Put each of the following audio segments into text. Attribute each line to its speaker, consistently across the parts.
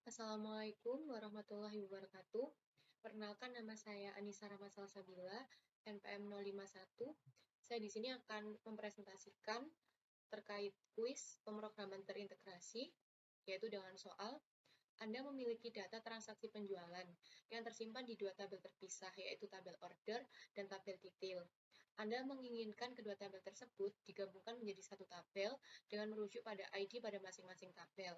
Speaker 1: Assalamualaikum warahmatullahi wabarakatuh. Perkenalkan, nama saya Anissa Rahmat Salsabila, NPM 051. Saya di sini akan mempresentasikan terkait kuis pemrograman terintegrasi, yaitu dengan soal Anda memiliki data transaksi penjualan yang tersimpan di dua tabel terpisah, yaitu tabel order dan tabel detail. Anda menginginkan kedua tabel tersebut digabungkan menjadi satu tabel dengan merujuk pada ID pada masing-masing tabel.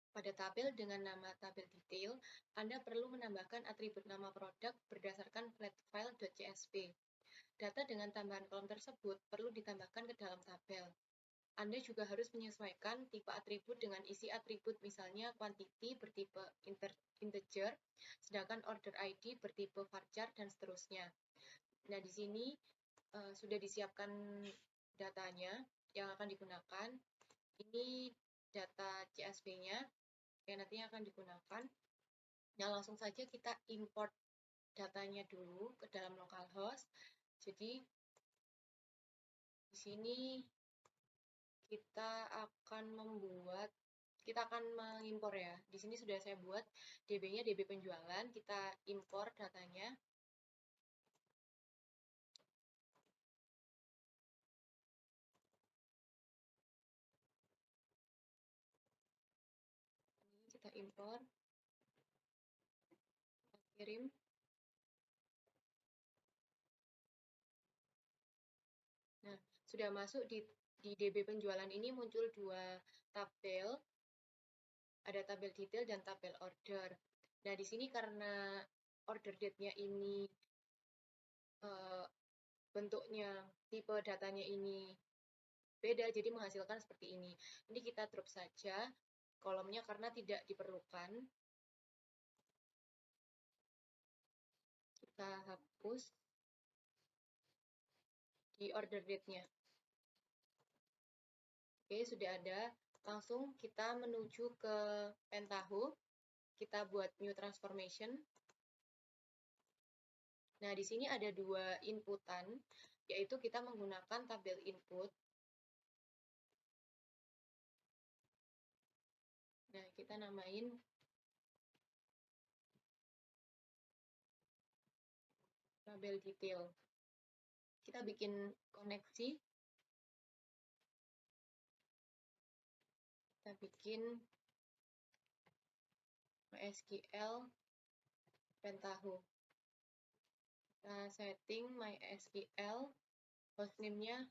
Speaker 1: Pada tabel dengan nama tabel detail, Anda perlu menambahkan atribut nama produk berdasarkan flatfile.csv. Data dengan tambahan kolom tersebut perlu ditambahkan ke dalam tabel. Anda juga harus menyesuaikan tipe atribut dengan isi atribut, misalnya quantity bertipe integer, sedangkan order ID bertipe varchar, dan seterusnya. Nah, di sini sudah disiapkan datanya yang akan digunakan. Ini data CSV-nya yang nantinya akan digunakan. Nah, langsung saja kita import datanya dulu ke dalam localhost. Jadi, di sini kita akan mengimpor ya. Di sini sudah saya buat DB-nya DB penjualan, kita impor datanya. Ini kita impor, kita kirim. Nah, sudah masuk di DB penjualan ini muncul dua tabel, ada tabel detail dan tabel order. Nah, di sini karena order date-nya ini bentuknya, tipe datanya ini beda, jadi menghasilkan seperti ini. Ini kita drop saja kolomnya karena tidak diperlukan. Kita hapus di order date-nya. Oke, sudah ada. Langsung kita menuju ke Pentaho. Kita buat new transformation. Nah, di sini ada dua inputan, yaitu kita menggunakan tabel input. Nah, kita namain tabel detail. Kita bikin koneksi. Kita bikin MySQL Pentaho. Kita setting MySQL, hostname-nya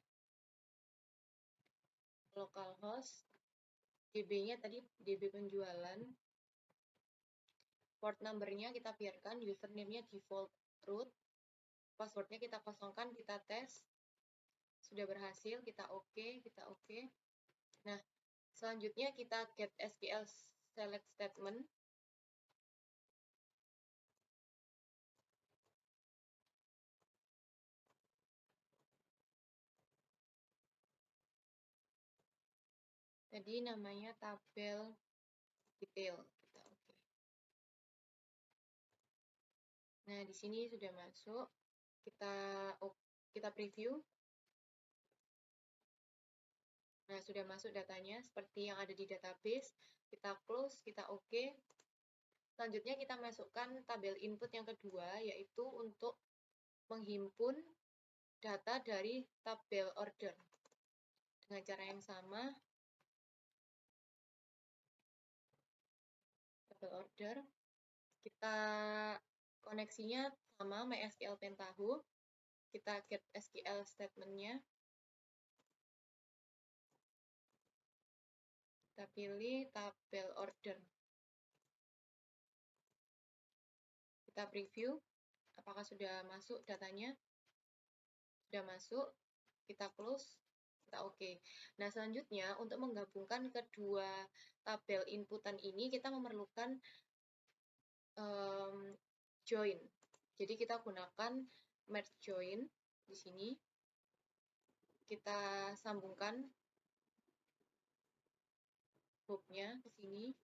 Speaker 1: localhost, DB-nya tadi DB penjualan, port number-nya kita biarkan, username-nya default root, password-nya kita kosongkan, kita tes, sudah berhasil, kita oke, kita oke. Nah, selanjutnya kita get SQL select statement. Tadi namanya tabel detail, kita oke. Nah, di sini sudah masuk, kita preview. Nah, sudah masuk datanya seperti yang ada di database. Kita close, kita oke. Selanjutnya kita masukkan tabel input yang kedua, yaitu untuk menghimpun data dari tabel order. Dengan cara yang sama, tabel order, kita koneksinya sama MySQL Pentaho. Kita get SQL statement-nya. Kita pilih tabel order. Kita preview, apakah sudah masuk datanya. Sudah masuk, kita close, kita oke. Nah, selanjutnya untuk menggabungkan kedua tabel inputan ini, kita memerlukan join. Jadi kita gunakan merge join di sini. Kita sambungkan hubnya ke sini,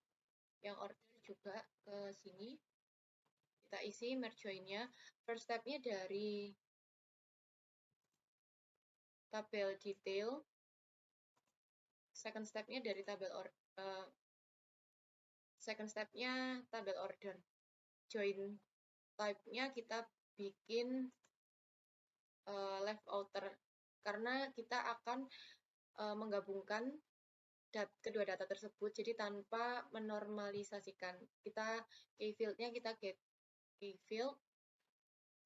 Speaker 1: yang order juga ke sini. Kita isi merge join-nya. First step-nya dari tabel detail, second step-nya dari tabel second step-nya tabel order. Join type-nya kita bikin left outer, karena kita akan menggabungkan kedua data tersebut, jadi tanpa menormalisasikan. Kita key field-nya kita get key field,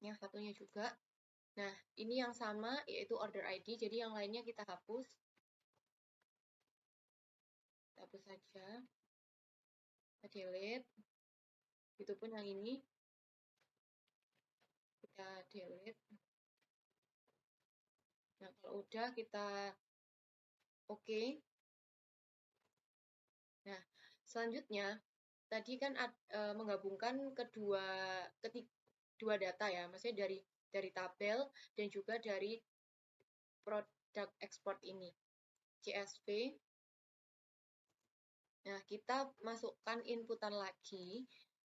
Speaker 1: yang satunya juga. Nah, ini yang sama, yaitu order ID, jadi yang lainnya kita hapus. Kita hapus saja. Kita delete. Itu pun yang ini. Kita delete. Nah, kalau udah kita oke. Nah, selanjutnya, tadi kan menggabungkan kedua data ya, maksudnya dari tabel dan juga dari product export ini, CSV. Nah, kita masukkan inputan lagi,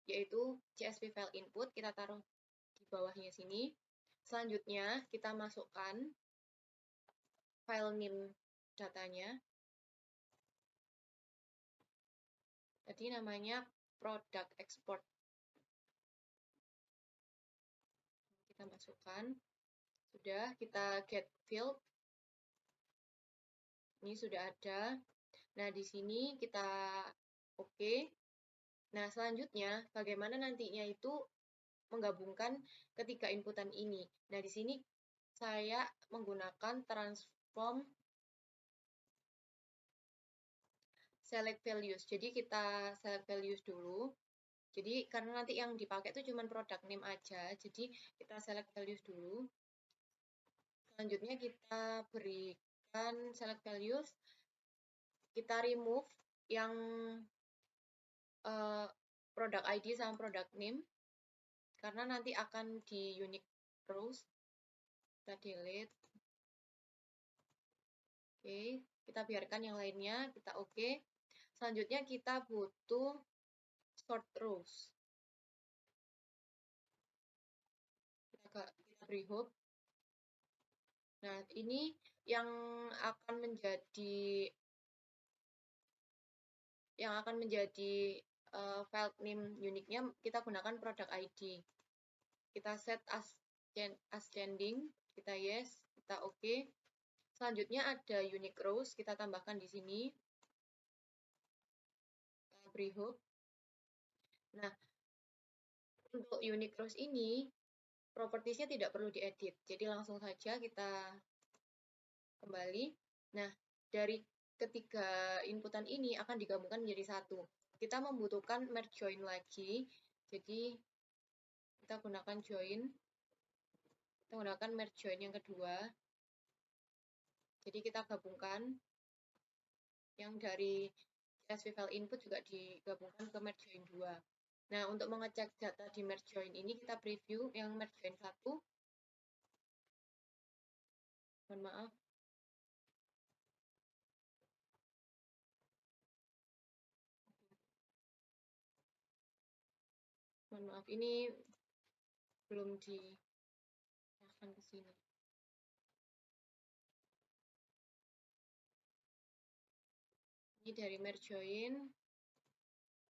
Speaker 1: yaitu CSV file input, kita taruh di bawahnya sini. Selanjutnya, kita masukkan file name datanya. Tadi namanya product export. Kita masukkan. Sudah, kita get field. Ini sudah ada. Nah, di sini kita oke. Nah, selanjutnya bagaimana nantinya itu menggabungkan ketiga inputan ini. Nah, di sini saya menggunakan transform select values. Jadi kita select values dulu. Jadi karena nanti yang dipakai itu cuma product name aja. Jadi kita select values dulu. Selanjutnya kita berikan select values. Kita remove yang product ID sama product name. Karena nanti akan di unique rows. Kita delete. Oke, kita biarkan yang lainnya. Kita oke. Selanjutnya kita butuh sort rows. Kita beri hook. Nah, ini yang akan menjadi file name uniknya, kita gunakan product ID. Kita set ascending, kita yes, kita oke. Selanjutnya ada unique rows, kita tambahkan di sini. Kita beri hook. Nah, untuk unique rows ini, propertiesnya tidak perlu diedit. Jadi langsung saja kita kembali. Nah, dari ketiga inputan ini akan digabungkan menjadi satu. Kita membutuhkan merge join lagi. Jadi kita gunakan join. Kita gunakan merge join yang kedua. Jadi kita gabungkan yang dari CSV file input juga digabungkan ke merge join 2. Nah, untuk mengecek data di merge join ini kita preview yang merge join 1. Mohon maaf. Mohon maaf, ini belum diarahkan ke sini. Ini dari merge join.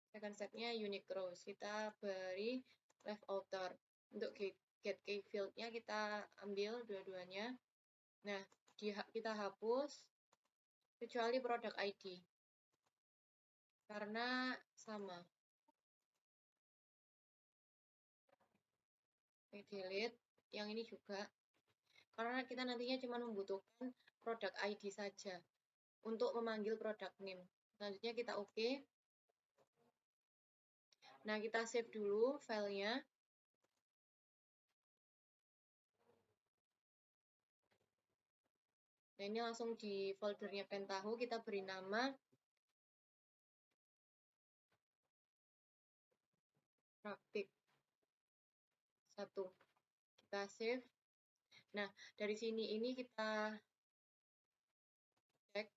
Speaker 1: Second step-nya unique rows. Kita beri left outer. Untuk get key field-nya kita ambil dua-duanya. Nah, kita hapus kecuali product ID. Karena sama. Oke, delete. Yang ini juga. Karena kita nantinya cuma membutuhkan product ID saja untuk memanggil product name. Selanjutnya kita oke. Nah, kita save dulu filenya. Nah, ini langsung di foldernya Pentaho, kita beri nama grafik 1. Kita save. Nah, dari sini ini kita cek.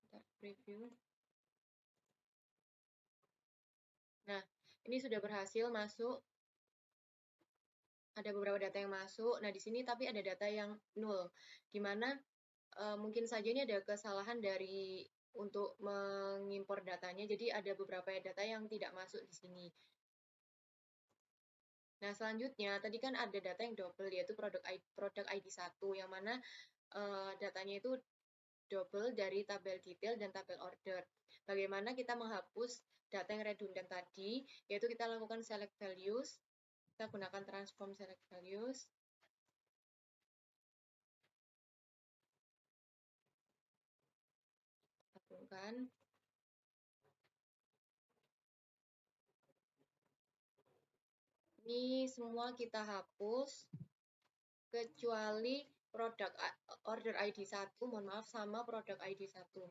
Speaker 1: Kita preview. Nah, ini sudah berhasil masuk. Ada beberapa data yang masuk. Nah, di sini tapi ada data yang 0. Di mana mungkin saja ini ada kesalahan dari untuk mengimpor datanya, jadi ada beberapa data yang tidak masuk di sini. Nah, selanjutnya tadi kan ada data yang double, yaitu produk ID 1, yang mana datanya itu double dari tabel detail dan tabel order. Bagaimana kita menghapus data yang redundant tadi, yaitu kita lakukan select values, kita gunakan transform select values, gabungkan. Ini semua kita hapus, kecuali produk order ID 1, mohon maaf, sama produk ID 1.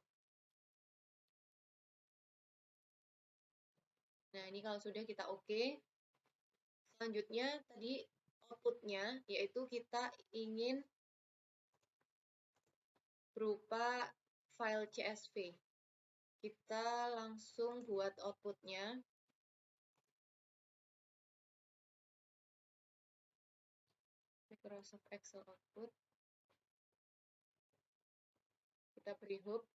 Speaker 1: Nah, ini kalau sudah kita oke. Selanjutnya tadi outputnya, yaitu kita ingin berupa file CSV. Kita langsung buat outputnya. Microsoft Excel output. Kita beri hub.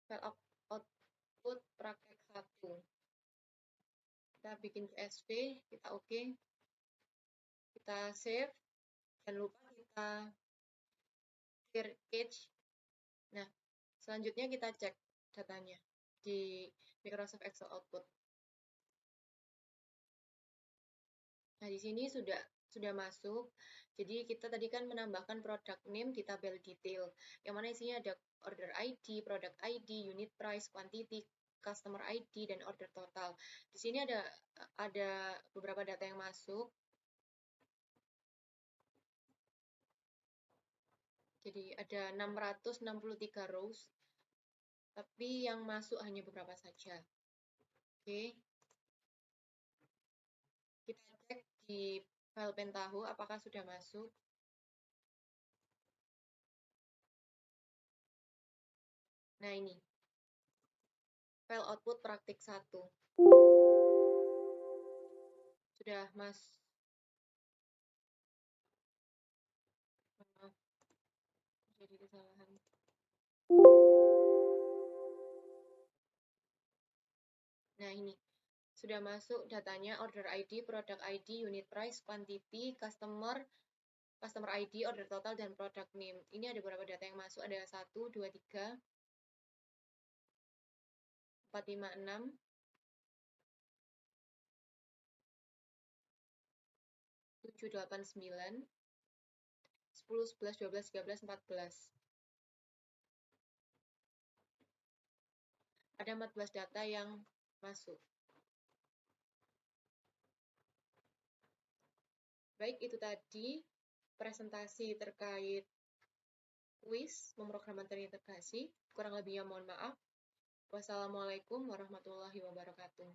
Speaker 1: File output praktek 1. Kita bikin CSV, kita oke. Kita save. Jangan lupa kita clear cache. Nah, selanjutnya kita cek datanya di Microsoft Excel output. Nah, di sini sudah masuk. Jadi kita tadi kan menambahkan product name di tabel detail, yang mana isinya ada order ID, product ID, unit price, quantity, customer ID, dan order total. Di sini ada beberapa data yang masuk. Jadi ada 663 rows, tapi yang masuk hanya beberapa saja. Oke. Kita cek di file Pentaho apakah sudah masuk. Nah, ini. File output praktik 1. Sudah masuk. Maaf, jadi kesalahan. Nah, ini. Sudah masuk datanya, order ID, product ID, unit price, quantity, customer ID, order total, dan product name. Ini ada beberapa data yang masuk, ada 1, 2, 3, 4, 5, 6, 7, 8, 9, 10, 11, 12, 13, 14. Ada 14 data yang masuk. Baik, itu tadi presentasi terkait kuis pemrograman terintegrasi. Kurang lebihnya mohon maaf. Wassalamualaikum warahmatullahi wabarakatuh.